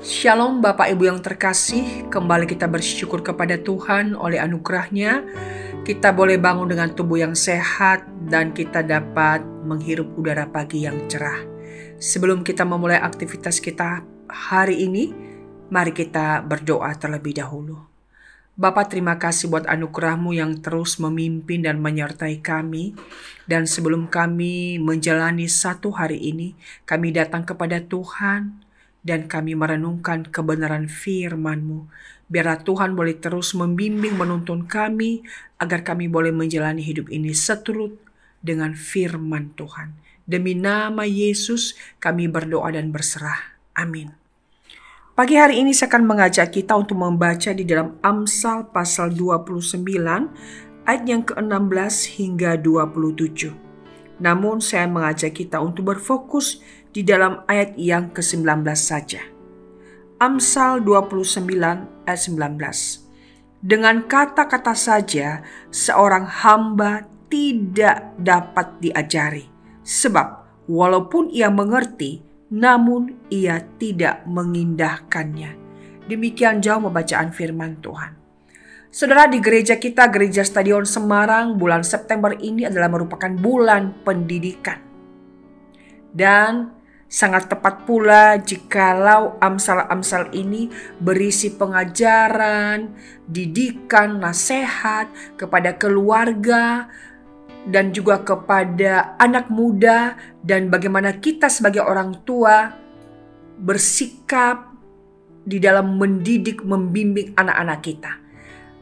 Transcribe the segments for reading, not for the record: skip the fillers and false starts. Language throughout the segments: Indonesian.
Shalom Bapak Ibu yang terkasih, kembali kita bersyukur kepada Tuhan oleh anugerah-Nya. Kita boleh bangun dengan tubuh yang sehat dan kita dapat menghirup udara pagi yang cerah. Sebelum kita memulai aktivitas kita hari ini, mari kita berdoa terlebih dahulu. Bapa, terima kasih buat anugerah-Mu yang terus memimpin dan menyertai kami. Dan sebelum kami menjalani satu hari ini, kami datang kepada Tuhan dan kami merenungkan kebenaran firman-Mu. Biarlah Tuhan boleh terus membimbing menuntun kami, agar kami boleh menjalani hidup ini seturut dengan firman Tuhan. Demi nama Yesus kami berdoa dan berserah. Amin. Pagi hari ini saya akan mengajak kita untuk membaca di dalam Amsal pasal 29 ayat yang ke-16 hingga 27. Namun saya mengajak kita untuk berfokus di dalam ayat yang ke-19 saja. Amsal 29 ayat 19. Dengan kata-kata saja seorang hamba tidak dapat diajari, sebab walaupun ia mengerti, namun ia tidak mengindahkannya. Demikian jauh pembacaan firman Tuhan. Saudara, di gereja kita, Gereja Stadion Semarang, bulan September ini adalah merupakan bulan pendidikan. Dan sangat tepat pula jikalau amsal-amsal ini berisi pengajaran, didikan, nasihat kepada keluarga, dan juga kepada anak muda, dan bagaimana kita sebagai orang tua bersikap di dalam mendidik, membimbing anak-anak kita.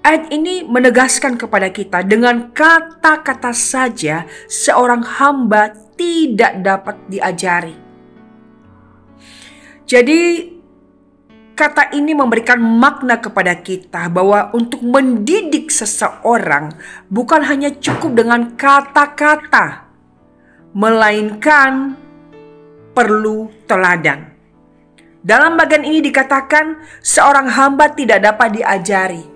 Ayat ini menegaskan kepada kita, dengan kata-kata saja seorang hamba tidak dapat diajari. Jadi kata ini memberikan makna kepada kita bahwa untuk mendidik seseorang bukan hanya cukup dengan kata-kata, melainkan perlu teladan. Dalam bagian ini dikatakan seorang hamba tidak dapat diajari.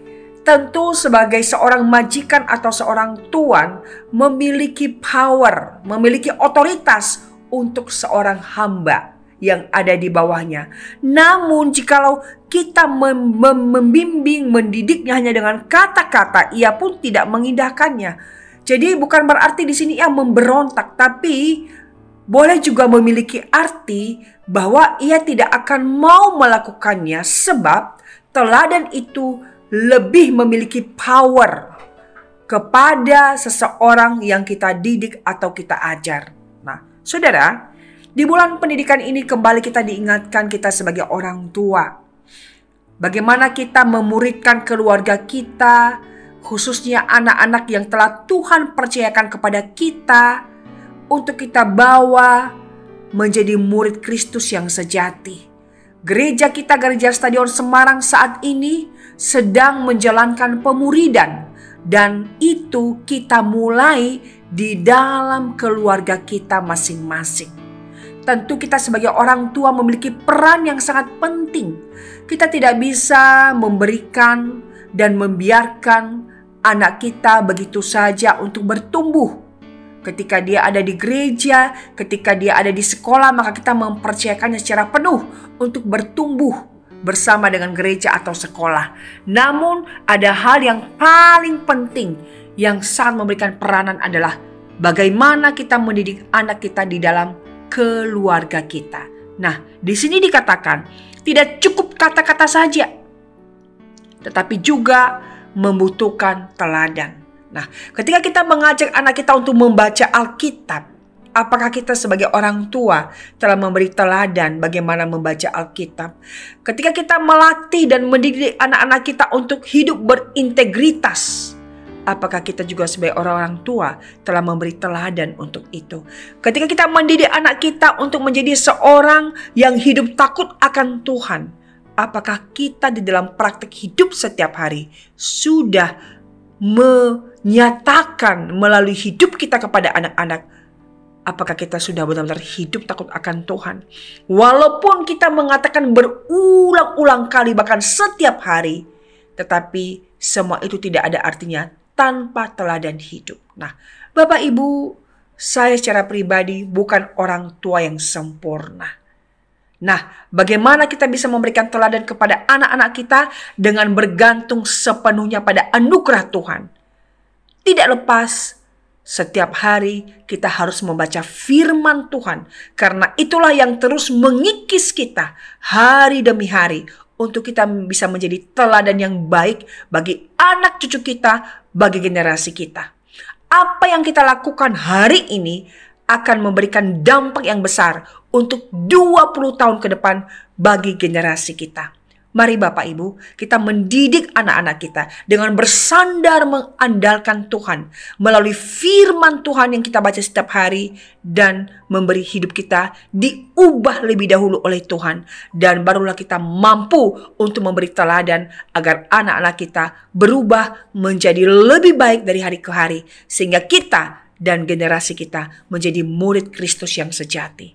Tentu sebagai seorang majikan atau seorang tuan memiliki power, memiliki otoritas untuk seorang hamba yang ada di bawahnya. Namun jikalau kita membimbing, mendidiknya hanya dengan kata-kata, ia pun tidak mengindahkannya. Jadi bukan berarti di sini ia memberontak, tapi boleh juga memiliki arti bahwa ia tidak akan mau melakukannya sebab teladan itu lebih memiliki power kepada seseorang yang kita didik atau kita ajar. Nah, saudara, di bulan pendidikan ini kembali kita diingatkan kita sebagai orang tua. Bagaimana kita memuridkan keluarga kita, khususnya anak-anak yang telah Tuhan percayakan kepada kita, untuk kita bawa menjadi murid Kristus yang sejati. Gereja kita, Gereja Stadion Semarang saat ini sedang menjalankan pemuridan, dan itu kita mulai di dalam keluarga kita masing-masing. Tentu kita sebagai orang tua memiliki peran yang sangat penting. Kita tidak bisa memberikan dan membiarkan anak kita begitu saja untuk bertumbuh. Ketika dia ada di gereja, ketika dia ada di sekolah, maka kita mempercayakannya secara penuh untuk bertumbuh bersama dengan gereja atau sekolah. Namun ada hal yang paling penting yang sangat memberikan peranan adalah bagaimana kita mendidik anak kita di dalam keluarga kita. Nah, di sini dikatakan tidak cukup kata-kata saja, tetapi juga membutuhkan teladan. Nah, ketika kita mengajak anak kita untuk membaca Alkitab, apakah kita sebagai orang tua telah memberi teladan bagaimana membaca Alkitab? Ketika kita melatih dan mendidik anak-anak kita untuk hidup berintegritas, apakah kita juga sebagai orang-orang tua telah memberi teladan untuk itu? Ketika kita mendidik anak kita untuk menjadi seorang yang hidup takut akan Tuhan, apakah kita di dalam praktik hidup setiap hari sudah menyatakan melalui hidup kita kepada anak-anak, apakah kita sudah benar-benar hidup takut akan Tuhan? Walaupun kita mengatakan berulang-ulang kali, bahkan setiap hari, tetapi semua itu tidak ada artinya tanpa teladan hidup. Nah, Bapak Ibu, saya secara pribadi bukan orang tua yang sempurna. Nah, bagaimana kita bisa memberikan teladan kepada anak-anak kita? Dengan bergantung sepenuhnya pada anugerah Tuhan. Tidak lepas, setiap hari kita harus membaca firman Tuhan. Karena itulah yang terus mengikis kita hari demi hari. Untuk kita bisa menjadi teladan yang baik bagi anak cucu kita, bagi generasi kita. Apa yang kita lakukan hari ini akan memberikan dampak yang besar untuk 20 tahun ke depan bagi generasi kita. Mari Bapak Ibu, kita mendidik anak-anak kita dengan bersandar mengandalkan Tuhan melalui firman Tuhan yang kita baca setiap hari, dan memberi hidup kita diubah lebih dahulu oleh Tuhan, dan barulah kita mampu untuk memberi teladan agar anak-anak kita berubah menjadi lebih baik dari hari ke hari, sehingga kita dan generasi kita menjadi murid Kristus yang sejati.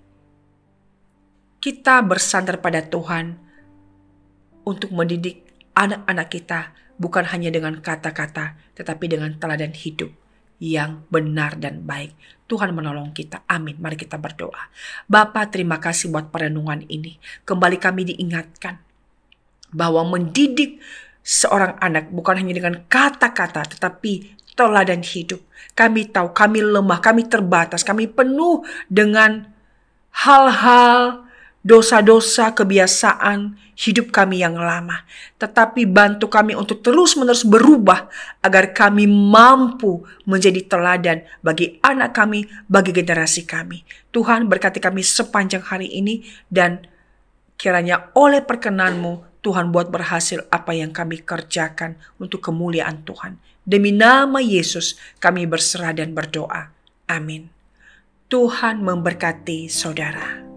Kita bersandar pada Tuhan untuk mendidik anak-anak kita bukan hanya dengan kata-kata, tetapi dengan teladan hidup yang benar dan baik. Tuhan menolong kita. Amin. Mari kita berdoa. Bapa, terima kasih buat perenungan ini. Kembali kami diingatkan bahwa mendidik seorang anak bukan hanya dengan kata-kata, tetapi teladan hidup. Kami tahu kami lemah, kami terbatas, kami penuh dengan hal-hal, dosa-dosa, kebiasaan hidup kami yang lama. Tetapi bantu kami untuk terus-menerus berubah agar kami mampu menjadi teladan bagi anak kami, bagi generasi kami. Tuhan, berkati kami sepanjang hari ini, dan kiranya oleh perkenan-Mu Tuhan buat berhasil apa yang kami kerjakan untuk kemuliaan Tuhan. Demi nama Yesus kami berserah dan berdoa. Amin. Tuhan memberkati saudara.